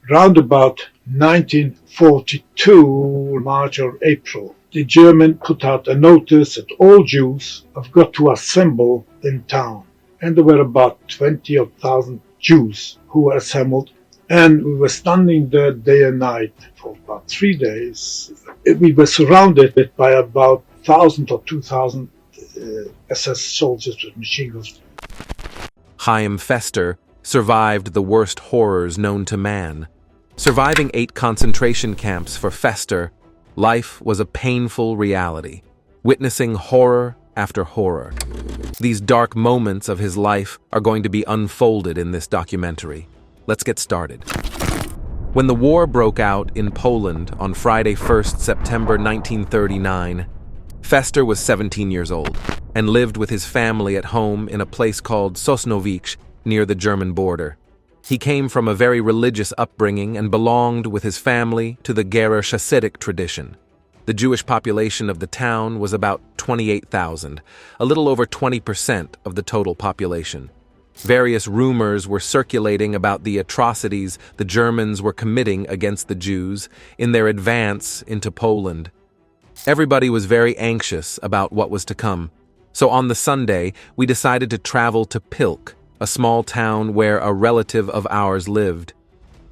Round about 1942, March or April, the German put out a notice that all Jews have got to assemble in town. And there were about 20,000 Jews who were assembled, and we were standing there day and night for about 3 days. We were surrounded by about 1,000 or 2,000 SS soldiers with machine guns. Chaim Ferster survived the worst horrors known to man. Surviving 8 concentration camps for Ferster, life was a painful reality, witnessing horror after horror. These dark moments of his life are going to be unfolded in this documentary. Let's get started. When the war broke out in Poland on Friday, 1st September 1939, Ferster was 17 years old and lived with his family at home in a place called Sosnowiec near the German border. He came from a very religious upbringing and belonged with his family to the Gerer Chassidic tradition. The Jewish population of the town was about 28,000, a little over 20% of the total population. Various rumors were circulating about the atrocities the Germans were committing against the Jews in their advance into Poland. Everybody was very anxious about what was to come, so on the Sunday we decided to travel to Pilc, a small town where a relative of ours lived.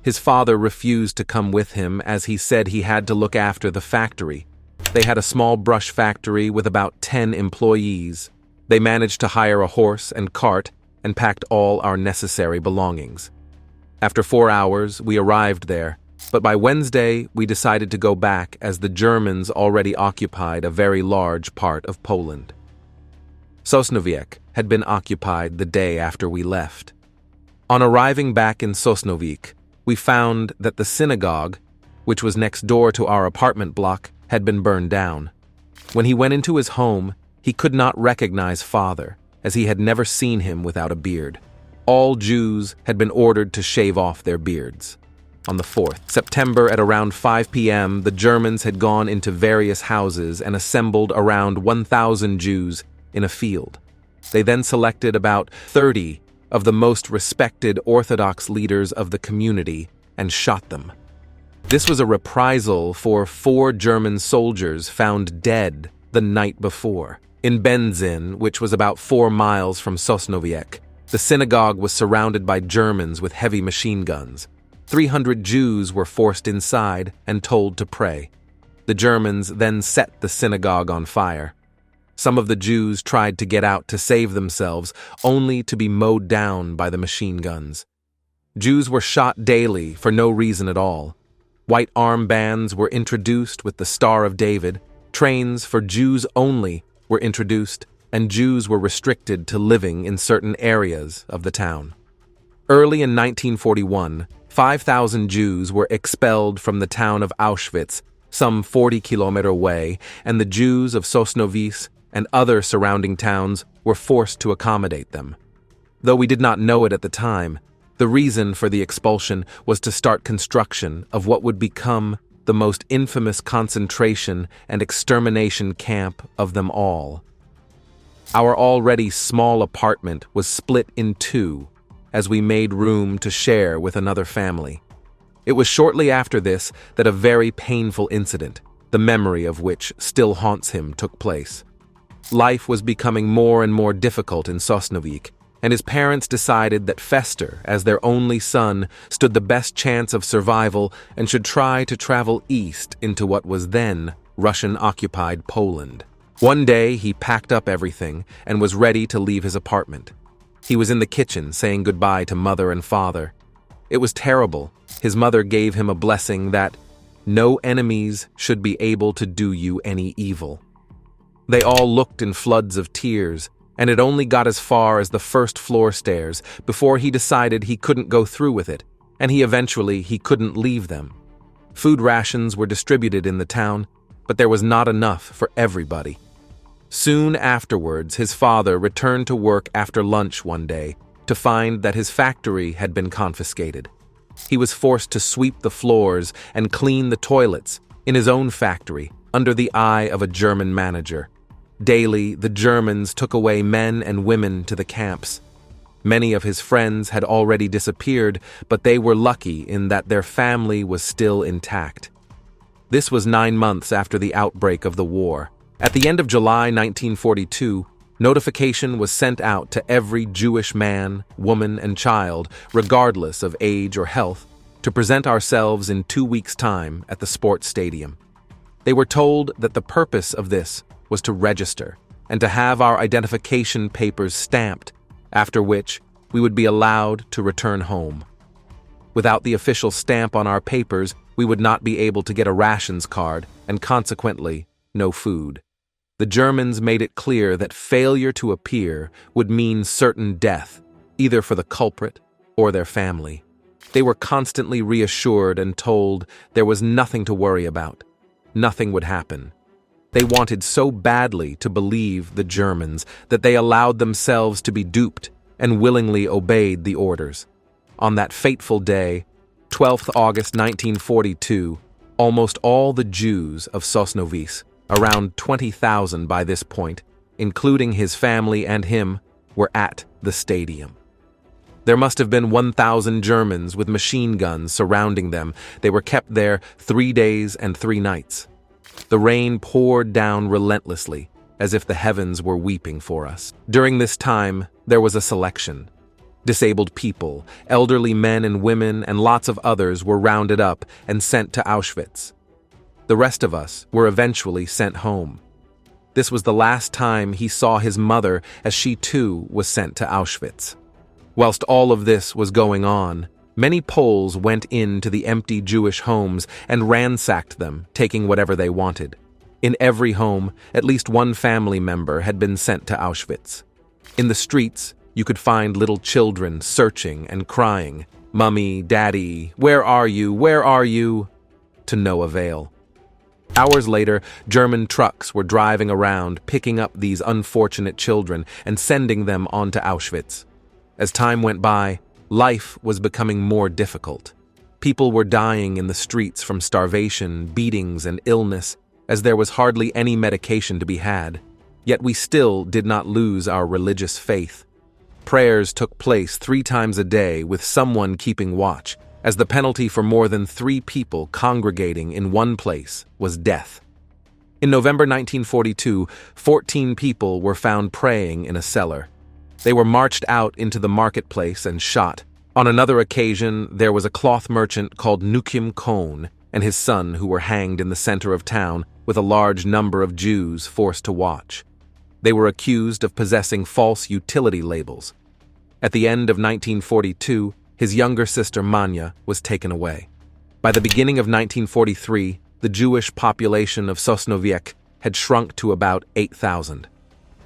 His father refused to come with him as he said he had to look after the factory. They had a small brush factory with about 10 employees. They managed to hire a horse and cart and packed all our necessary belongings. After 4 hours, we arrived there, but by Wednesday we decided to go back as the Germans already occupied a very large part of Poland. Sosnowiec had been occupied the day after we left. On arriving back in Sosnowiec, we found that the synagogue, which was next door to our apartment block, had been burned down. When he went into his home, he could not recognize Father, as he had never seen him without a beard. All Jews had been ordered to shave off their beards. On the 4th September at around 5 p.m., the Germans had gone into various houses and assembled around 1,000 Jews in a field. They then selected about 30 of the most respected Orthodox leaders of the community and shot them. This was a reprisal for 4 German soldiers found dead the night before. In Benzin, which was about 4 miles from Sosnowiec, the synagogue was surrounded by Germans with heavy machine guns. 300 Jews were forced inside and told to pray. The Germans then set the synagogue on fire. Some of the Jews tried to get out to save themselves, only to be mowed down by the machine guns. Jews were shot daily for no reason at all. White armbands were introduced with the Star of David, trains for Jews only were introduced, and Jews were restricted to living in certain areas of the town. Early in 1941, 5,000 Jews were expelled from the town of Auschwitz, some 40 kilometers away, and the Jews of Sosnowiec and other surrounding towns were forced to accommodate them. Though we did not know it at the time, the reason for the expulsion was to start construction of what would become the most infamous concentration and extermination camp of them all. Our already small apartment was split in 2 as we made room to share with another family. It was shortly after this that a very painful incident, the memory of which still haunts him, took place. Life was becoming more and more difficult in Sosnowiec, and his parents decided that Ferster, as their only son, stood the best chance of survival and should try to travel east into what was then Russian-occupied Poland. One day he packed up everything and was ready to leave his apartment. He was in the kitchen saying goodbye to Mother and Father. It was terrible. His mother gave him a blessing that no enemies should be able to do you any evil. They all looked in floods of tears, and it only got as far as the first floor stairs before he decided he couldn't go through with it, and he couldn't leave them. Food rations were distributed in the town, but there was not enough for everybody. Soon afterwards, his father returned to work after lunch one day to find that his factory had been confiscated. He was forced to sweep the floors and clean the toilets in his own factory under the eye of a German manager. Daily, the Germans took away men and women to the camps. Many of his friends had already disappeared, but they were lucky in that their family was still intact. This was 9 months after the outbreak of the war. At the end of July 1942, notification was sent out to every Jewish man, woman, and child, regardless of age or health, to present ourselves in 2 weeks' time at the sports stadium. They were told that the purpose of this was to register and to have our identification papers stamped, after which we would be allowed to return home. Without the official stamp on our papers, we would not be able to get a rations card and consequently no food. The Germans made it clear that failure to appear would mean certain death, either for the culprit or their family. They were constantly reassured and told there was nothing to worry about. Nothing would happen. They wanted so badly to believe the Germans that they allowed themselves to be duped and willingly obeyed the orders. On that fateful day, 12th August 1942, almost all the Jews of Sosnowiec, around 20,000 by this point, including his family and him, were at the stadium. There must have been 1,000 Germans with machine guns surrounding them. They were kept there 3 days and 3 nights. The rain poured down relentlessly, as if the heavens were weeping for us. During this time, there was a selection. Disabled people, elderly men and women, and lots of others were rounded up and sent to Auschwitz. The rest of us were eventually sent home. This was the last time he saw his mother, as she too was sent to Auschwitz. Whilst all of this was going on, many Poles went into the empty Jewish homes and ransacked them, taking whatever they wanted. In every home, at least one family member had been sent to Auschwitz. In the streets, you could find little children searching and crying, "Mummy, Daddy, where are you? Where are you?" To no avail. Hours later, German trucks were driving around, picking up these unfortunate children and sending them on to Auschwitz. As time went by, life was becoming more difficult. People were dying in the streets from starvation, beatings, and illness, as there was hardly any medication to be had. Yet we still did not lose our religious faith. Prayers took place 3 times a day with someone keeping watch, as the penalty for more than 3 people congregating in one place was death. In November 1942, 14 people were found praying in a cellar. They were marched out into the marketplace and shot. On another occasion, there was a cloth merchant called Nukim Kohn and his son who were hanged in the center of town with a large number of Jews forced to watch. They were accused of possessing false utility labels. At the end of 1942, his younger sister Manya was taken away. By the beginning of 1943, the Jewish population of Sosnowiec had shrunk to about 8,000.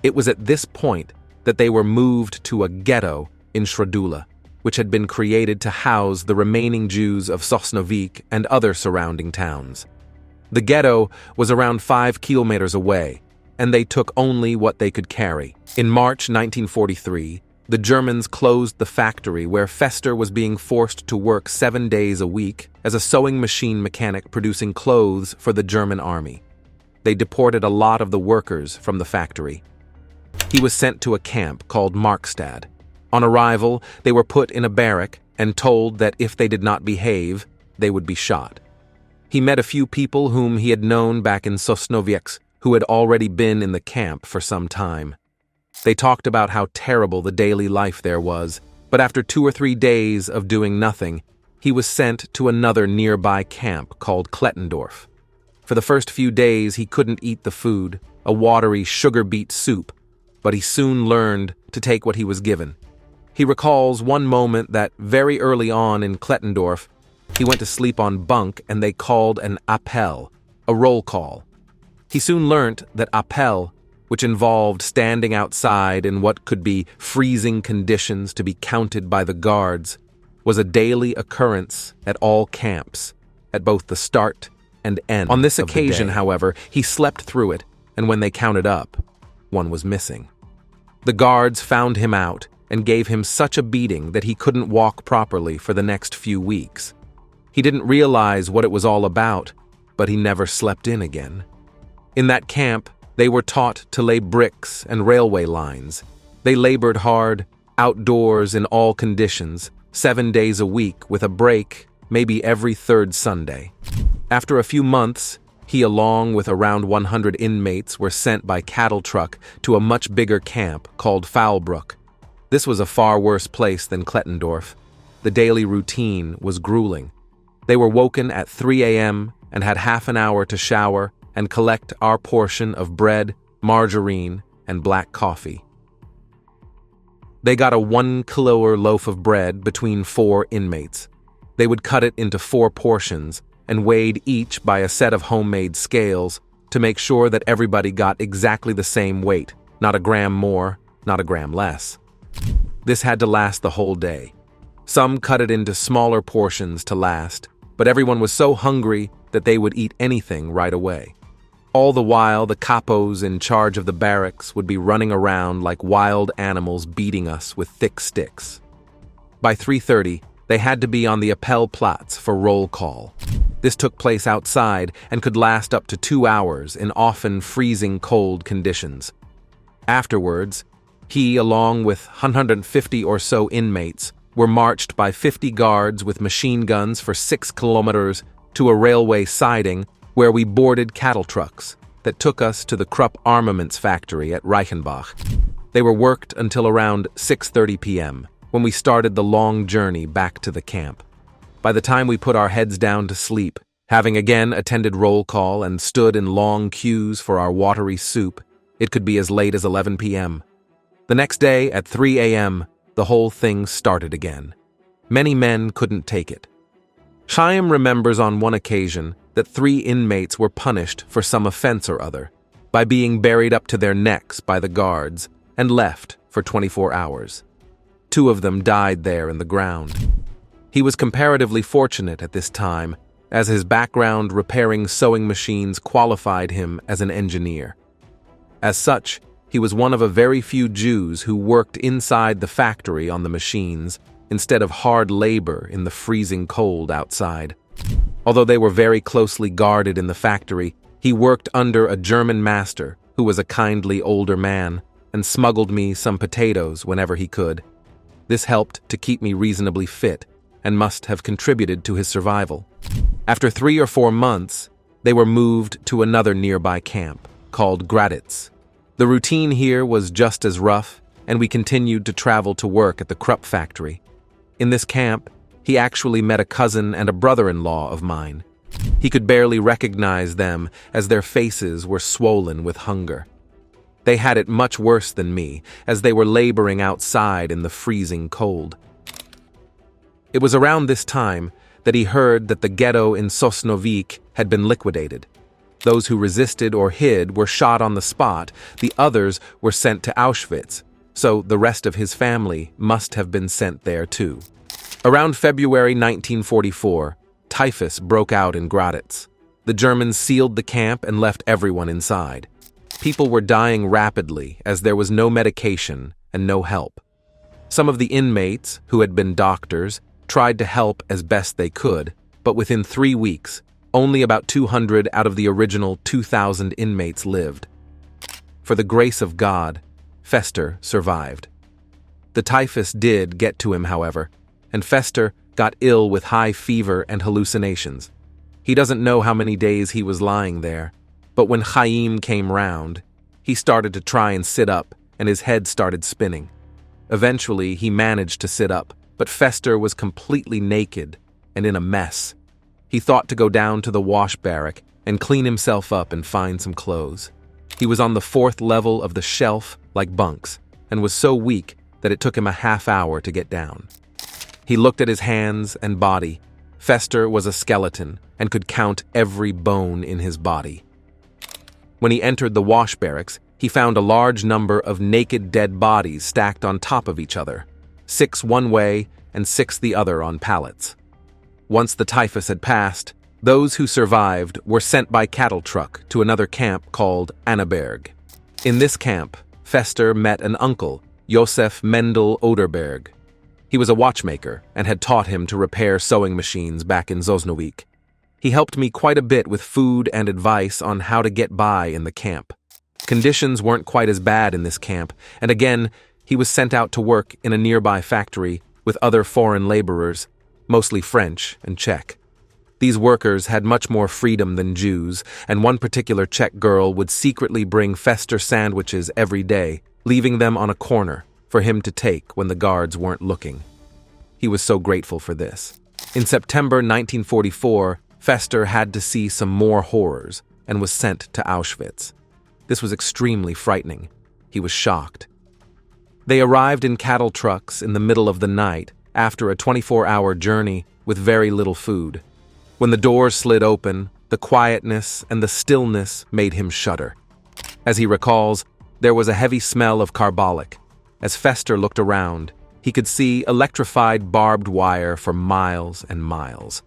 It was at this point that they were moved to a ghetto in Schrodula, which had been created to house the remaining Jews of Sosnowiec and other surrounding towns. The ghetto was around 5 kilometers away, and they took only what they could carry. In March 1943, the Germans closed the factory where Ferster was being forced to work 7 days a week as a sewing machine mechanic producing clothes for the German army. They deported a lot of the workers from the factory. He was sent to a camp called Markstad. On arrival, they were put in a barrack and told that if they did not behave, they would be shot. He met a few people whom he had known back in Sosnowiec who had already been in the camp for some time. They talked about how terrible the daily life there was, but after 2 or 3 days of doing nothing, he was sent to another nearby camp called Klettendorf. For the first few days, he couldn't eat the food, a watery sugar beet soup, but he soon learned to take what he was given. He recalls one moment that very early on in Klettendorf, he went to sleep on bunk and they called an appell, a roll call. He soon learnt that appell, which involved standing outside in what could be freezing conditions to be counted by the guards, was a daily occurrence at all camps, at both the start and end. On this occasion, however, he slept through it, and when they counted up, one was missing. The guards found him out and gave him such a beating that he couldn't walk properly for the next few weeks. He didn't realize what it was all about, but he never slept in again. In that camp, they were taught to lay bricks and railway lines. They labored hard, outdoors in all conditions, 7 days a week with a break, maybe every third Sunday. After a few months, he, along with around 100 inmates, were sent by cattle truck to a much bigger camp called Foulbrook. This was a far worse place than Klettendorf. The daily routine was grueling. They were woken at 3 a.m. and had half an hour to shower and collect our portion of bread, margarine, and black coffee. They got a 1 kilo loaf of bread between 4 inmates. They would cut it into 4 portions and weighed each by a set of homemade scales to make sure that everybody got exactly the same weight, not a gram more, not a gram less. This had to last the whole day. Some cut it into smaller portions to last, but everyone was so hungry that they would eat anything right away. All the while, the capos in charge of the barracks would be running around like wild animals beating us with thick sticks. By 3:30, they had to be on the Appellplatz for roll call. This took place outside and could last up to 2 hours in often freezing cold conditions. Afterwards, he, along with 150 or so inmates, were marched by 50 guards with machine guns for 6 kilometers to a railway siding where we boarded cattle trucks that took us to the Krupp armaments factory at Reichenbach. They were worked until around 6:30 p.m., when we started the long journey back to the camp. By the time we put our heads down to sleep, having again attended roll call and stood in long queues for our watery soup, it could be as late as 11 p.m. The next day, at 3 a.m., the whole thing started again. Many men couldn't take it. Chaim remembers on one occasion that 3 inmates were punished for some offense or other by being buried up to their necks by the guards and left for 24 hours. 2 of them died there in the ground. He was comparatively fortunate at this time, as his background repairing sewing machines qualified him as an engineer. As such, he was one of a very few Jews who worked inside the factory on the machines instead of hard labor in the freezing cold outside. Although they were very closely guarded in the factory, he worked under a German master who was a kindly older man and smuggled me some potatoes whenever he could. This helped to keep me reasonably fit and must have contributed to his survival. After 3 or 4 months, they were moved to another nearby camp called Graditz. The routine here was just as rough, and we continued to travel to work at the Krupp factory. In this camp, he actually met a cousin and a brother-in-law of mine. He could barely recognize them as their faces were swollen with hunger. They had it much worse than me, as they were laboring outside in the freezing cold. It was around this time that he heard that the ghetto in Sosnowiec had been liquidated. Those who resisted or hid were shot on the spot, the others were sent to Auschwitz, so the rest of his family must have been sent there too. Around February 1944, typhus broke out in Graditz. The Germans sealed the camp and left everyone inside. People were dying rapidly as there was no medication and no help. Some of the inmates, who had been doctors, tried to help as best they could, but within 3 weeks, only about 200 out of the original 2,000 inmates lived. For the grace of God, Ferster survived. The typhus did get to him, however, and Ferster got ill with high fever and hallucinations. He doesn't know how many days he was lying there, but when Chaim came round, he started to try and sit up, and his head started spinning. Eventually, he managed to sit up, but Ferster was completely naked and in a mess. He thought to go down to the wash barrack and clean himself up and find some clothes. He was on the 4th level of the shelf like bunks and was so weak that it took him a half hour to get down. He looked at his hands and body. Ferster was a skeleton and could count every bone in his body. When he entered the wash barracks, he found a large number of naked dead bodies stacked on top of each other, 6 one way and 6 the other on pallets. Once the typhus had passed, those who survived were sent by cattle truck to another camp called Annaberg. In this camp, Ferster met an uncle, Josef Mendel Oderberg. He was a watchmaker and had taught him to repair sewing machines back in Sosnowiec. He helped me quite a bit with food and advice on how to get by in the camp. Conditions weren't quite as bad in this camp, and again, he was sent out to work in a nearby factory with other foreign laborers, mostly French and Czech. These workers had much more freedom than Jews, and one particular Czech girl would secretly bring Ferster sandwiches every day, leaving them on a corner for him to take when the guards weren't looking. He was so grateful for this. In September 1944, Ferster had to see some more horrors and was sent to Auschwitz. This was extremely frightening. He was shocked. They arrived in cattle trucks in the middle of the night after a 24-hour journey with very little food. When the doors slid open, the quietness and the stillness made him shudder. As he recalls, there was a heavy smell of carbolic. As Ferster looked around, he could see electrified barbed wire for miles and miles.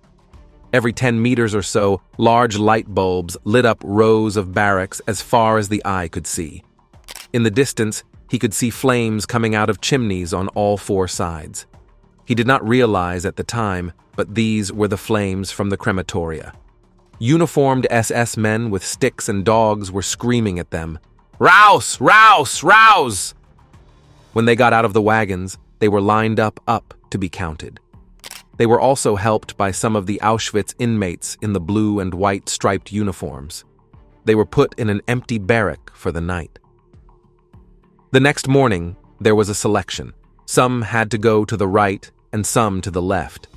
Every 10 meters or so, large light bulbs lit up rows of barracks as far as the eye could see. In the distance, he could see flames coming out of chimneys on all four sides. He did not realize at the time, but these were the flames from the crematoria. Uniformed SS men with sticks and dogs were screaming at them, "Raus! Raus! Raus!" When they got out of the wagons, they were lined up to be counted. They were also helped by some of the Auschwitz inmates in the blue and white striped uniforms. They were put in an empty barrack for the night. The next morning, there was a selection. Some had to go to the right and some to the left.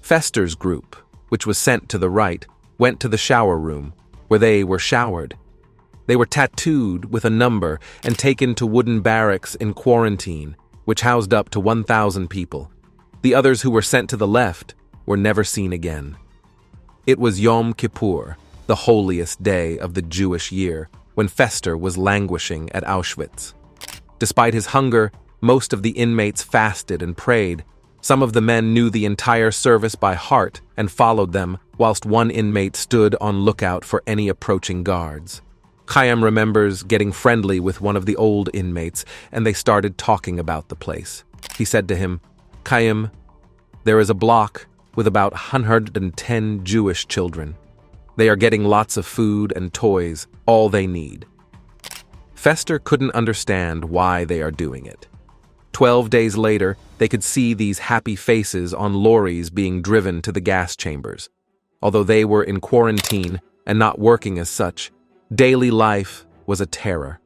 Ferster's group, which was sent to the right, went to the shower room, where they were showered. They were tattooed with a number and taken to wooden barracks in quarantine, which housed up to 1,000 people. The others who were sent to the left were never seen again. It was Yom Kippur, the holiest day of the Jewish year, when Ferster was languishing at Auschwitz. Despite his hunger, most of the inmates fasted and prayed. Some of the men knew the entire service by heart and followed them, whilst one inmate stood on lookout for any approaching guards. Chaim remembers getting friendly with one of the old inmates, and they started talking about the place. He said to him, "Chaim, there is a block with about 110 Jewish children. They are getting lots of food and toys, all they need." Ferster couldn't understand why they are doing it. 12 days later, they could see these happy faces on lorries being driven to the gas chambers. Although they were in quarantine and not working as such, daily life was a terror.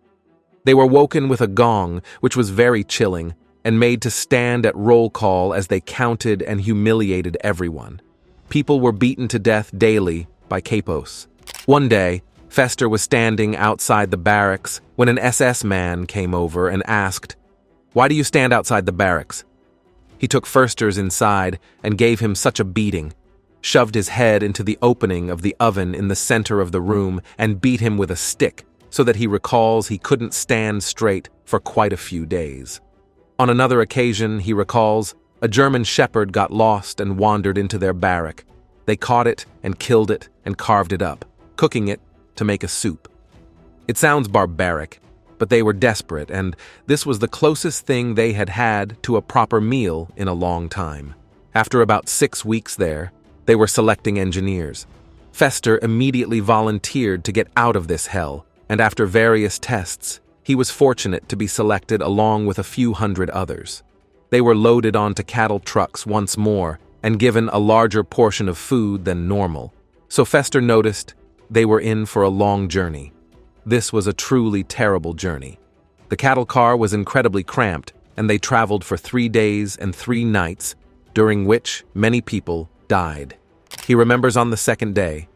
They were woken with a gong, which was very chilling, and made to stand at roll call as they counted and humiliated everyone. People were beaten to death daily by capos. One day, Ferster was standing outside the barracks when an SS man came over and asked, "Why do you stand outside the barracks?" He took Ferster's inside and gave him such a beating, shoved his head into the opening of the oven in the center of the room and beat him with a stick so that he recalls he couldn't stand straight for quite a few days. On another occasion, he recalls, a German shepherd got lost and wandered into their barrack. They caught it and killed it and carved it up, cooking it to make a soup. It sounds barbaric, but they were desperate, and this was the closest thing they had had to a proper meal in a long time. After about 6 weeks there, they were selecting engineers. Ferster immediately volunteered to get out of this hell, and after various tests, he was fortunate to be selected along with a few hundred others. They were loaded onto cattle trucks once more and given a larger portion of food than normal, so Ferster noticed they were in for a long journey. This was a truly terrible journey. The cattle car was incredibly cramped, and they traveled for 3 days and 3 nights, during which many people died. He remembers on the second day,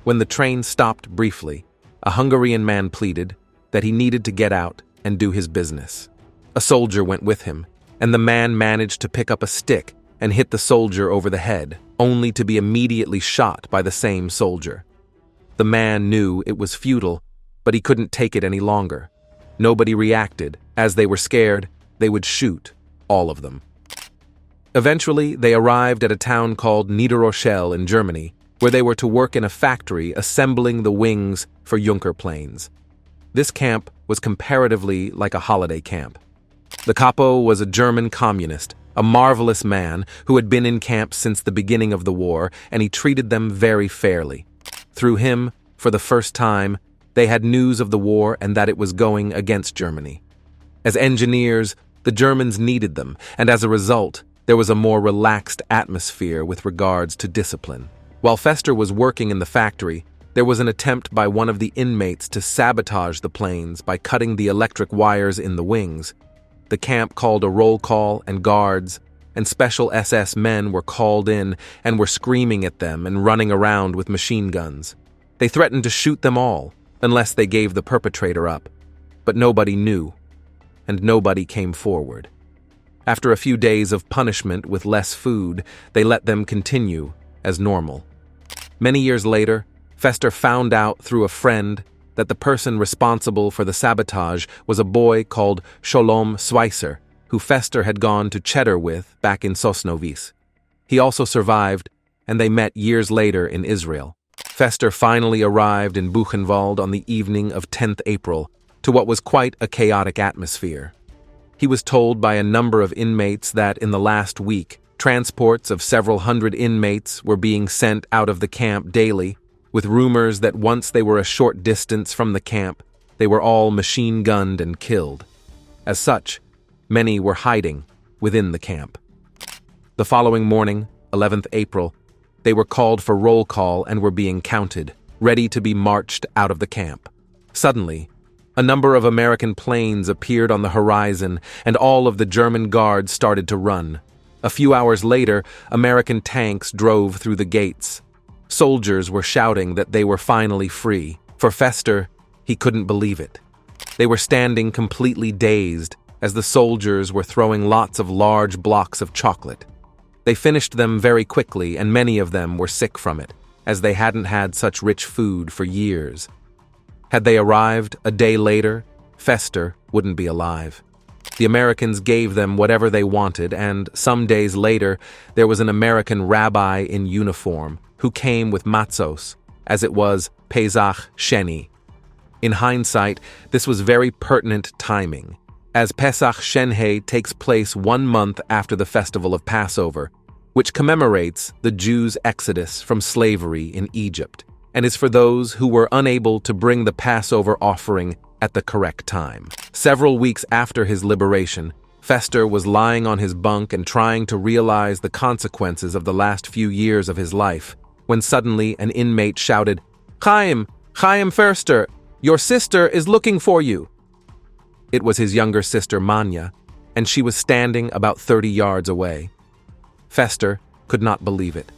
when the train stopped briefly, a Hungarian man pleaded that he needed to get out and do his business. A soldier went with him, and the man managed to pick up a stick and hit the soldier over the head, only to be immediately shot by the same soldier. The man knew it was futile, but he couldn't take it any longer. Nobody reacted. As they were scared, they would shoot, all of them. Eventually, they arrived at a town called Niederrochelle in Germany, where they were to work in a factory assembling the wings for Junker planes. This camp was comparatively like a holiday camp. The capo was a German communist, a marvelous man who had been in camp since the beginning of the war, and he treated them very fairly. Through him, for the first time, they had news of the war and that it was going against Germany. As engineers, The Germans needed them, and as a result, there was a more relaxed atmosphere with regards to discipline. While Ferster was working in the factory, there was an attempt by one of the inmates to sabotage the planes by cutting the electric wires in the wings. The camp called a roll call, and guards and special SS men were called in and were screaming at them and running around with machine guns. They threatened to shoot them all unless they gave the perpetrator up. But nobody knew, and nobody came forward. After a few days of punishment with less food, they let them continue as normal. Many years later, Ferster found out through a friend that the person responsible for the sabotage was a boy called Sholom Schweitzer, who Ferster had gone to Cheddar with back in Sosnowiec. He also survived, and they met years later in Israel. Ferster finally arrived in Buchenwald on the evening of 10th April, to what was quite a chaotic atmosphere. He was told by a number of inmates that in the last week, transports of several hundred inmates were being sent out of the camp daily, with rumors that once they were a short distance from the camp, they were all machine-gunned and killed. As such, many were hiding within the camp. The following morning, 11th April, they were called for roll call and were being counted, ready to be marched out of the camp. Suddenly, a number of American planes appeared on the horizon, and all of the German guards started to run. A few hours later, American tanks drove through the gates. Soldiers were shouting that they were finally free. For Ferster, he couldn't believe it. They were standing completely dazed as the soldiers were throwing lots of large blocks of chocolate. They finished them very quickly, and many of them were sick from it, as they hadn't had such rich food for years. Had they arrived a day later, Ferster wouldn't be alive. The Americans gave them whatever they wanted, and some days later, there was an American rabbi in uniform who came with matzos, as it was Pesach Sheni. In hindsight, this was very pertinent timing, as Pesach Sheni takes place 1 month after the festival of Passover, which commemorates the Jews' exodus from slavery in Egypt, and is for those who were unable to bring the Passover offering at the correct time. Several weeks after his liberation, Ferster was lying on his bunk and trying to realize the consequences of the last few years of his life, when suddenly an inmate shouted, Chaim Ferster, your sister is looking for you." It was his younger sister Manya, and she was standing about 30 yards away. Ferster could not believe it.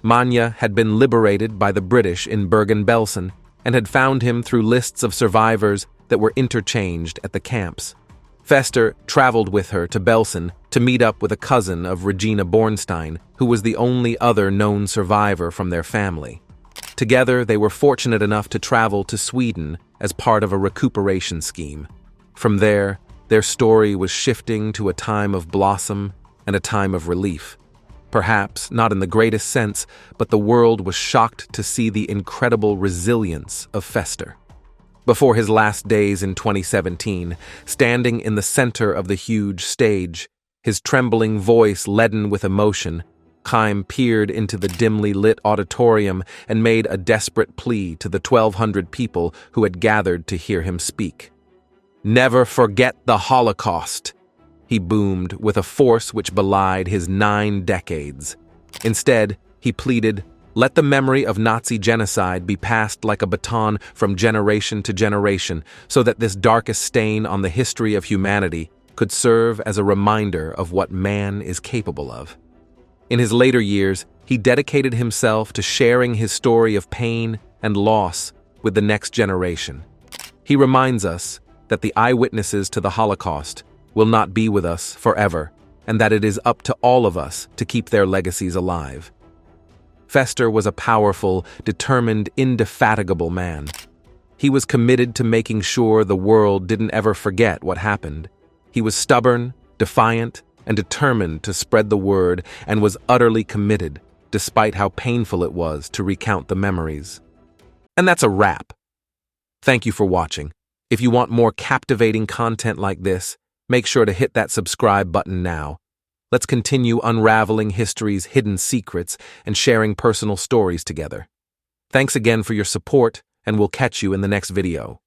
Manya had been liberated by the British in Bergen-Belsen and had found him through lists of survivors that were interchanged at the camps. Ferster traveled with her to Belsen to meet up with a cousin of Regina Bornstein, who was the only other known survivor from their family. Together, they were fortunate enough to travel to Sweden as part of a recuperation scheme. From there, their story was shifting to a time of blossom and a time of relief. Perhaps not in the greatest sense, but the world was shocked to see the incredible resilience of Ferster. Before his last days in 2017, standing in the center of the huge stage, his trembling voice leaden with emotion, Chaim peered into the dimly lit auditorium and made a desperate plea to the 1,200 people who had gathered to hear him speak. "Never forget the Holocaust," he boomed with a force which belied his 9 decades. Instead, he pleaded, "Let the memory of Nazi genocide be passed like a baton from generation to generation, so that this darkest stain on the history of humanity could serve as a reminder of what man is capable of." In his later years, he dedicated himself to sharing his story of pain and loss with the next generation. He reminds us that the eyewitnesses to the Holocaust will not be with us forever, and that it is up to all of us to keep their legacies alive. Ferster was a powerful, determined, indefatigable man. He was committed to making sure the world didn't ever forget what happened. He was stubborn, defiant, and determined to spread the word, and was utterly committed, despite how painful it was to recount the memories. And that's a wrap. Thank you for watching. If you want more captivating content like this, make sure to hit that subscribe button now. Let's continue unraveling history's hidden secrets and sharing personal stories together. Thanks again for your support, and we'll catch you in the next video.